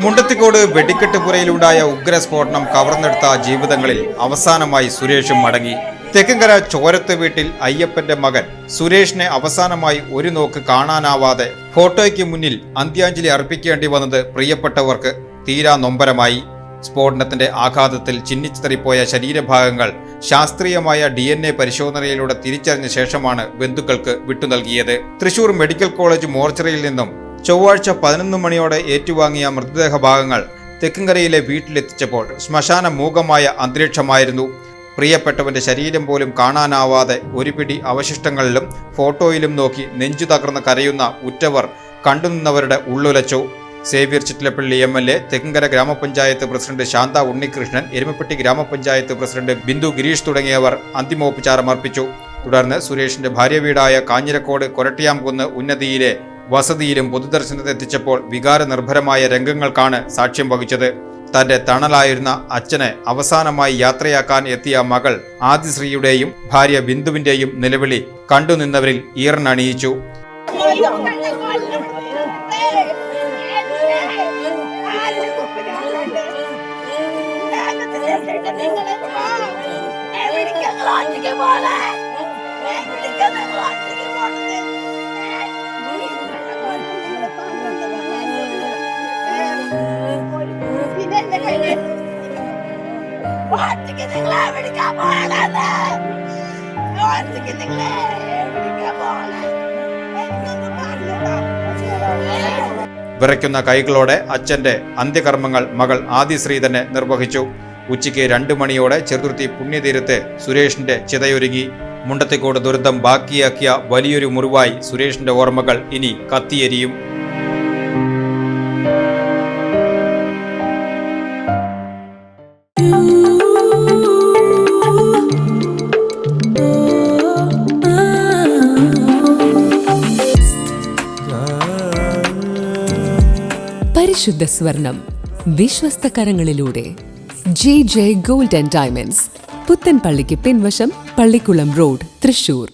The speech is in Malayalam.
മുണ്ടത്തിക്കോട് വെടിക്കെട്ടുപുരയിലുണ്ടായ ഉഗ്രസ്ഫോടനം കവർന്നെടുത്ത ജീവിതങ്ങളിൽ അവസാനമായി സുരേഷും മടങ്ങി. തെക്കങ്കര ചോരത്ത് വീട്ടിൽ അയ്യപ്പന്റെ മകൻ സുരേഷിനെ അവസാനമായി ഒരു നോക്ക് കാണാനാവാതെ ഫോട്ടോയ്ക്ക് മുന്നിൽ അന്ത്യാഞ്ജലി അർപ്പിക്കേണ്ടി വന്നത് പ്രിയപ്പെട്ടവർക്ക് തീരാ നൊമ്പരമായി. സ്ഫോടനത്തിന്റെ ആഘാതത്തിൽ ചിന്നിച്ചിതറിപ്പോയ ശരീരഭാഗങ്ങൾ ശാസ്ത്രീയമായ DNA പരിശോധനയിലൂടെ തിരിച്ചറിഞ്ഞ ശേഷമാണ് ബന്ധുക്കൾക്ക് വിട്ടുനൽകിയത്. തൃശൂർ മെഡിക്കൽ കോളേജ് മോർച്ചറിയിൽ നിന്നും ചൊവ്വാഴ്ച 11 മണിയോടെ ഏറ്റുവാങ്ങിയ മൃതദേഹ ഭാഗങ്ങൾ തെക്കങ്കരയിലെ വീട്ടിലെത്തിച്ചപ്പോൾ ശ്മശാന മൂകമായ അന്തരീക്ഷമായിരുന്നു. പ്രിയപ്പെട്ടവന്റെ ശരീരം പോലും കാണാനാവാതെ ഒരു പിടി അവശിഷ്ടങ്ങളിലും ഫോട്ടോയിലും നോക്കി നെഞ്ചു തകർന്ന് കരയുന്ന ഉറ്റവർ കണ്ടുനിന്നവരുടെ ഉള്ളുലച്ചു. സേവ്യർ ചിറ്റിലപ്പള്ളി MLA, തെക്കങ്കര ഗ്രാമപഞ്ചായത്ത് പ്രസിഡന്റ് ശാന്ത ഉണ്ണികൃഷ്ണൻ, എരുമപ്പെട്ടി ഗ്രാമപഞ്ചായത്ത് പ്രസിഡന്റ് ബിന്ദു ഗിരീഷ് തുടങ്ങിയവർ അന്തിമോപചാരം അർപ്പിച്ചു. തുടർന്ന് സുരേഷിന്റെ ഭാര്യ വീടായ കാഞ്ഞിരക്കോട് കൊരട്ടിയാംകുന്ന് ഉന്നതിയിലെ വസതിയിലും പൊതുദർശനത്തിനെത്തിച്ചപ്പോൾ വികാരനിർഭരമായ രംഗങ്ങൾക്കാണ് സാക്ഷ്യം വഹിച്ചത്. തന്റെ തണലായിരുന്ന അച്ഛനെ അവസാനമായി യാത്രയാക്കാൻ എത്തിയ മകൾ ആദിശ്രീയുടെയും ഭാര്യ ബിന്ദുവിന്റെയും നിലവിളി കണ്ടുനിന്നവരിൽ ഈറനണിയിച്ചു. വിറയ്ക്കുന്ന കൈകളോടെ അച്ഛന്റെ അന്ത്യകർമ്മങ്ങൾ മകൾ ആദിശ്രീ തന്നെ നിർവഹിച്ചു. ഉച്ചയ്ക്ക് 2 മണിയോടെ ചെറുതുരുത്തി പുണ്യതീരത്ത് സുരേഷിന്റെ ചിതയൊരുങ്ങി. മുണ്ടത്തിക്കോട് ദുരന്തം ബാക്കിയാക്കിയ വലിയൊരു മുറിവായി സുരേഷിന്റെ ഓർമ്മകൾ ഇനി കത്തിയെരിയും. പരിശുദ്ധ സ്വർണം വിശ്വസ്ത കരങ്ങളിലൂടെ JJ Gold and Diamonds, പുത്തൻപള്ളിക്ക് പിൻവശം, പള്ളിക്കുളം റോഡ്, തൃശൂർ.